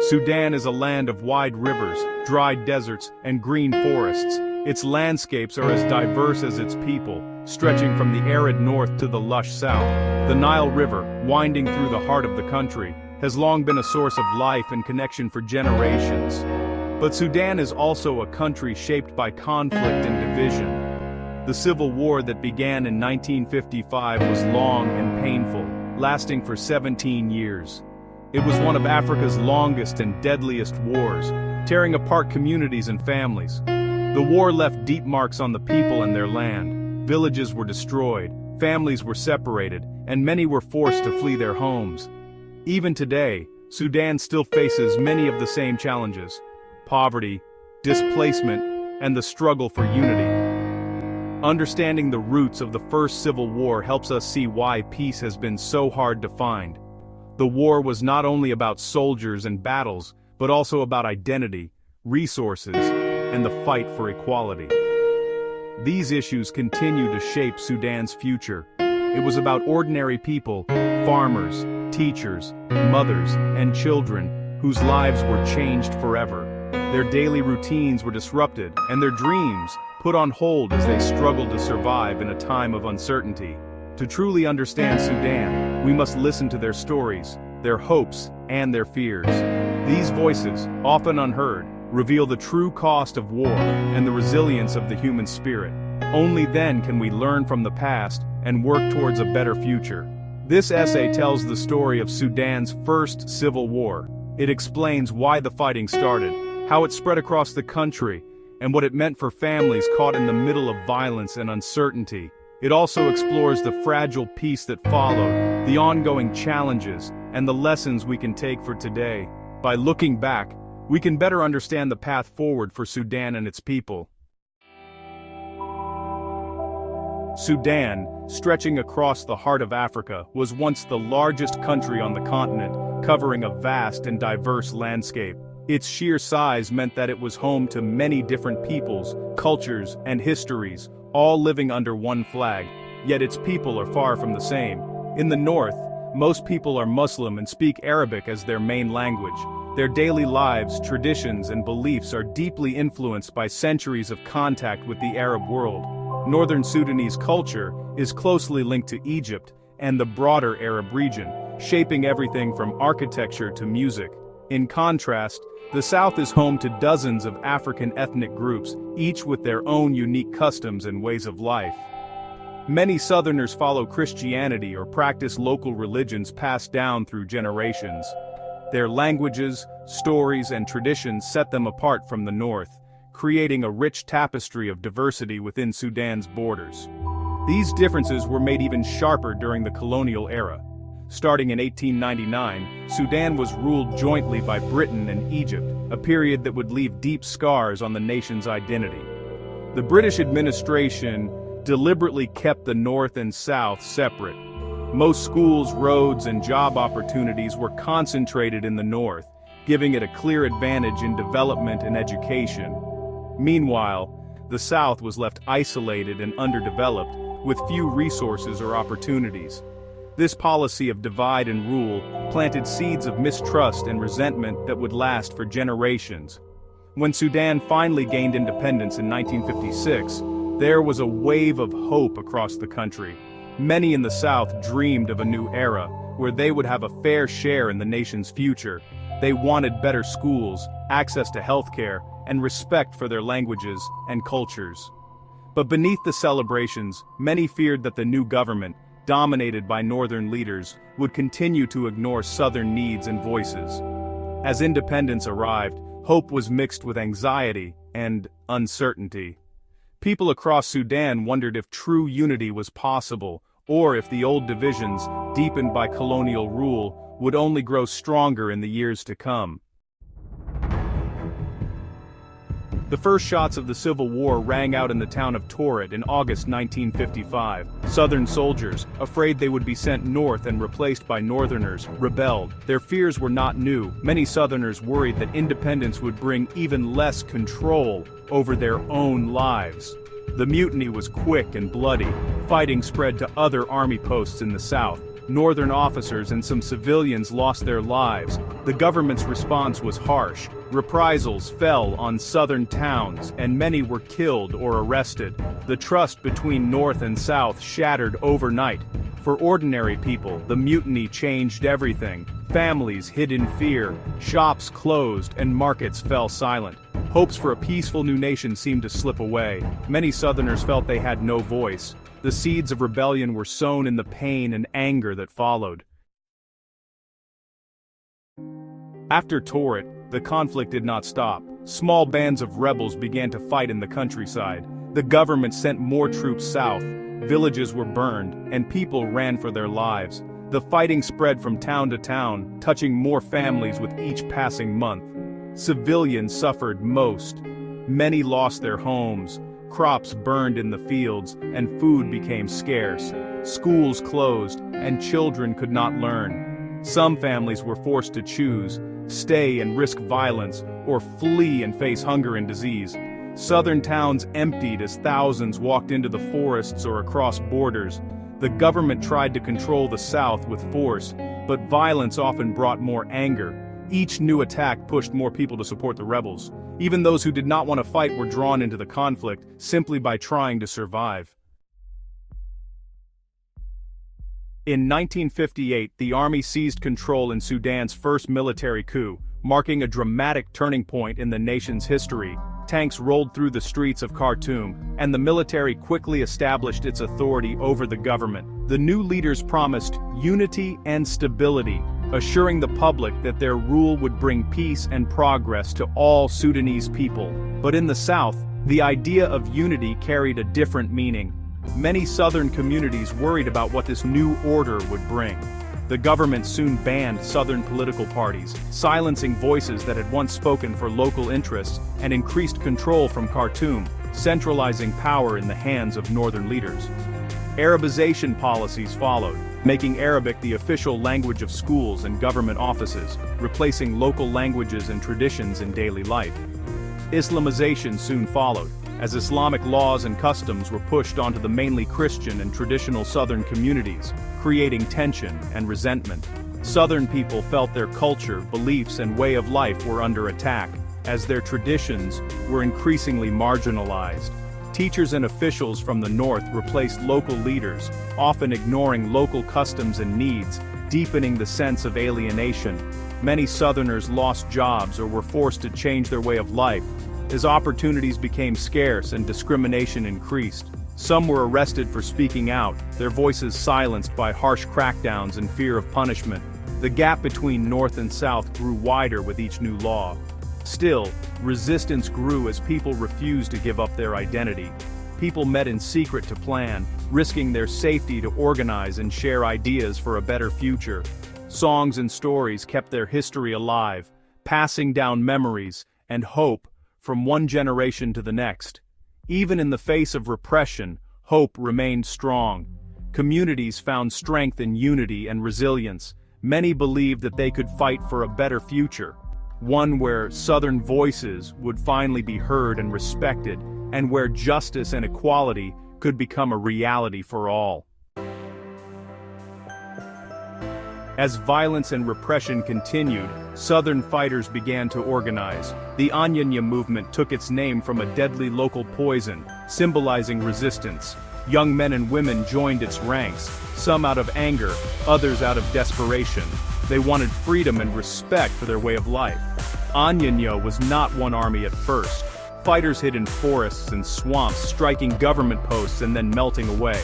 Sudan is a land of wide rivers, dry deserts, and green forests. Its landscapes are as diverse as its people, stretching from the arid north to the lush south. The Nile River, winding through the heart of the country, has long been a source of life and connection for generations. But Sudan is also a country shaped by conflict and division. The civil war that began in 1955 was long and painful, lasting for 17 years. It was one of Africa's longest and deadliest wars, tearing apart communities and families. The war left deep marks on the people and their land. Villages were destroyed, families were separated, and many were forced to flee their homes. Even today, Sudan still faces many of the same challenges: poverty, displacement, and the struggle for unity. Understanding the roots of the first civil war helps us see why peace has been so hard to find. The war was not only about soldiers and battles, but also about identity, resources, and the fight for equality. These issues continue to shape Sudan's future. It was about ordinary people, farmers, teachers, mothers, and children, whose lives were changed forever. Their daily routines were disrupted, and their dreams put on hold as they struggled to survive in a time of uncertainty. To truly understand Sudan, we must listen to their stories, their hopes, and their fears. These voices, often unheard, reveal the true cost of war and the resilience of the human spirit. Only then can we learn from the past and work towards a better future. This essay tells the story of Sudan's first civil war. It explains why the fighting started, how it spread across the country, and what it meant for families caught in the middle of violence and uncertainty. It also explores the fragile peace that followed, the ongoing challenges, and the lessons we can take for today. By looking back, we can better understand the path forward for Sudan and its people. Sudan, stretching across the heart of Africa, was once the largest country on the continent, covering a vast and diverse landscape. Its sheer size meant that it was home to many different peoples, cultures, and histories, all living under one flag. Yet its people are far from the same. In the north, most people are Muslim and speak Arabic as their main language. Their daily lives, traditions, and beliefs are deeply influenced by centuries of contact with the Arab world. Northern Sudanese culture is closely linked to Egypt and the broader Arab region, shaping everything from architecture to music. In contrast, the South is home to dozens of African ethnic groups, each with their own unique customs and ways of life. Many Southerners follow Christianity or practice local religions passed down through generations. Their languages, stories, and traditions set them apart from the North, creating a rich tapestry of diversity within Sudan's borders. These differences were made even sharper during the colonial era. Starting in 1899, Sudan was ruled jointly by Britain and Egypt, a period that would leave deep scars on the nation's identity. The British administration deliberately kept the North and South separate. Most schools, roads, and job opportunities were concentrated in the North, giving it a clear advantage in development and education. Meanwhile, the South was left isolated and underdeveloped, with few resources or opportunities. This policy of divide and rule planted seeds of mistrust and resentment that would last for generations. When Sudan finally gained independence in 1956, there was a wave of hope across the country. Many in the South dreamed of a new era, where they would have a fair share in the nation's future. They wanted better schools, access to healthcare, and respect for their languages and cultures. But beneath the celebrations, many feared that the new government, dominated by Northern leaders, would continue to ignore Southern needs and voices. As independence arrived, hope was mixed with anxiety and uncertainty. People across Sudan wondered if true unity was possible, or if the old divisions, deepened by colonial rule, would only grow stronger in the years to come. The first shots of the Civil War rang out in the town of Torit in August 1955. Southern soldiers, afraid they would be sent north and replaced by Northerners, rebelled. Their fears were not new. Many Southerners worried that independence would bring even less control over their own lives. The mutiny was quick and bloody. Fighting spread to other army posts in the south. Northern officers and some civilians lost their lives. The government's response was harsh. Reprisals fell on southern towns, and many were killed or arrested. The trust between North and South shattered overnight. For ordinary people, the mutiny changed everything. Families hid in fear, shops closed, and markets fell silent. Hopes for a peaceful new nation seemed to slip away. Many Southerners felt they had no voice. The seeds of rebellion were sown in the pain and anger that followed. After Torit, the conflict did not stop. Small bands of rebels began to fight in the countryside. The government sent more troops south. Villages were burned, and people ran for their lives. The fighting spread from town to town, touching more families with each passing month. Civilians suffered most. Many lost their homes. Crops burned in the fields, and food became scarce. Schools closed, and children could not learn. Some families were forced to choose, stay and risk violence, or flee and face hunger and disease. Southern towns emptied as thousands walked into the forests or across borders. The government tried to control the South with force, but violence often brought more anger. Each new attack pushed more people to support the rebels. Even those who did not want to fight were drawn into the conflict simply by trying to survive. In 1958, the army seized control in Sudan's first military coup, marking a dramatic turning point in the nation's history. Tanks rolled through the streets of Khartoum, and the military quickly established its authority over the government. The new leaders promised unity and stability, assuring the public that their rule would bring peace and progress to all Sudanese people. But in the South, the idea of unity carried a different meaning. Many Southern communities worried about what this new order would bring. The government soon banned Southern political parties, silencing voices that had once spoken for local interests, and increased control from Khartoum, centralizing power in the hands of Northern leaders. Arabization policies followed, making Arabic the official language of schools and government offices, replacing local languages and traditions in daily life. Islamization soon followed, as Islamic laws and customs were pushed onto the mainly Christian and traditional Southern communities, creating tension and resentment. Southern people felt their culture, beliefs, and way of life were under attack, as their traditions were increasingly marginalized. Teachers and officials from the North replaced local leaders, often ignoring local customs and needs, deepening the sense of alienation. Many Southerners lost jobs or were forced to change their way of life, as opportunities became scarce and discrimination increased. Some were arrested for speaking out, their voices silenced by harsh crackdowns and fear of punishment. The gap between North and South grew wider with each new law. Still, resistance grew as people refused to give up their identity. People met in secret to plan, risking their safety to organize and share ideas for a better future. Songs and stories kept their history alive, passing down memories and hope from one generation to the next. Even in the face of repression, hope remained strong. Communities found strength in unity and resilience. Many believed that they could fight for a better future, one where Southern voices would finally be heard and respected, and where justice and equality could become a reality for all. As violence and repression continued, Southern fighters began to organize. The Anyanya movement took its name from a deadly local poison, symbolizing resistance. Young men and women joined its ranks, some out of anger, others out of desperation. They wanted freedom and respect for their way of life. Anyanya was not one army at first. Fighters hid in forests and swamps, striking government posts and then melting away.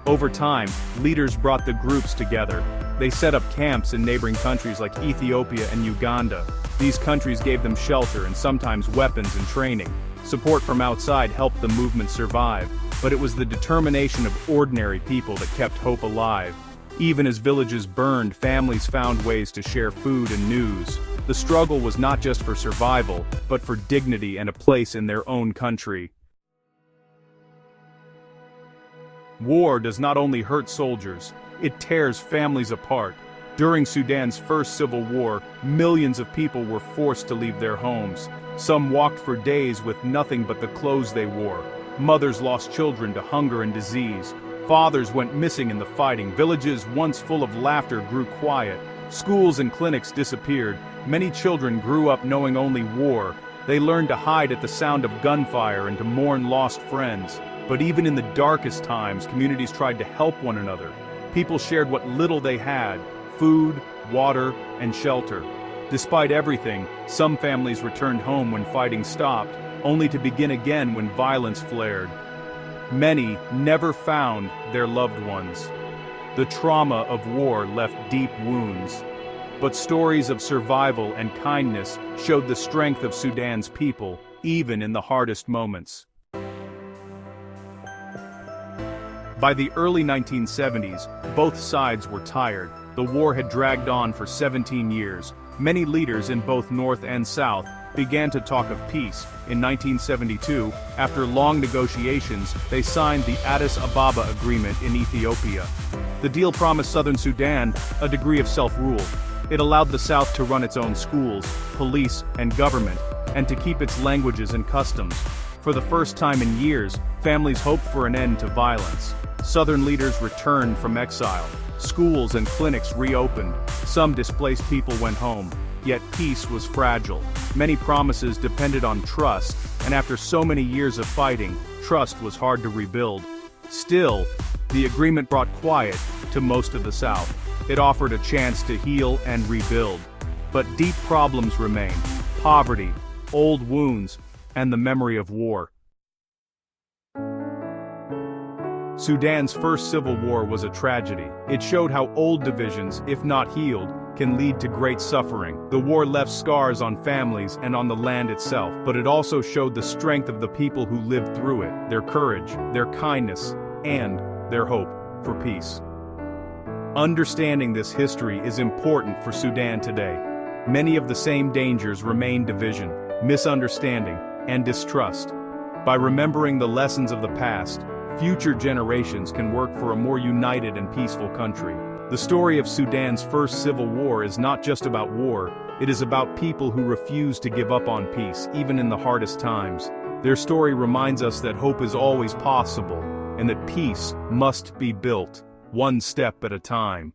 Over time, leaders brought the groups together. They set up camps in neighboring countries like Ethiopia and Uganda. These countries gave them shelter and sometimes weapons and training. Support from outside helped the movement survive, but it was the determination of ordinary people that kept hope alive. Even as villages burned, families found ways to share food and news. The struggle was not just for survival, but for dignity and a place in their own country. War does not only hurt soldiers, it tears families apart. During Sudan's first civil war, millions of people were forced to leave their homes. Some walked for days with nothing but the clothes they wore. Mothers lost children to hunger and disease. Fathers went missing in the fighting, villages once full of laughter grew quiet, schools and clinics disappeared, many children grew up knowing only war. They learned to hide at the sound of gunfire and to mourn lost friends. But even in the darkest times, communities tried to help one another. People shared what little they had: food, water, and shelter. Despite everything, some families returned home when fighting stopped, only to begin again when violence flared. Many never found their loved ones. The trauma of war left deep wounds. But stories of survival and kindness showed the strength of Sudan's people, even in the hardest moments. By the early 1970s, both sides were tired. The war had dragged on for 17 years. Many leaders in both North and South began to talk of peace. In 1972, after long negotiations, they signed the Addis Ababa Agreement in Ethiopia. The deal promised southern Sudan a degree of self-rule. It allowed the South to run its own schools, police, and government, and to keep its languages and customs. For the first time in years, families hoped for an end to violence. Southern leaders returned from exile. Schools and clinics reopened. Some displaced people went home. Yet peace was fragile. Many promises depended on trust, and after so many years of fighting, trust was hard to rebuild. Still, the agreement brought quiet to most of the South. It offered a chance to heal and rebuild. But deep problems remained: poverty, old wounds, and the memory of war. Sudan's first civil war was a tragedy. It showed how old divisions, if not healed, can lead to great suffering. The war left scars on families and on the land itself, but it also showed the strength of the people who lived through it, their courage, their kindness, and their hope for peace. Understanding this history is important for Sudan today. Many of the same dangers remain: division, misunderstanding, and distrust. By remembering the lessons of the past, future generations can work for a more united and peaceful country. The story of Sudan's first civil war is not just about war, it is about people who refuse to give up on peace, even in the hardest times. Their story reminds us that hope is always possible, and that peace must be built, one step at a time.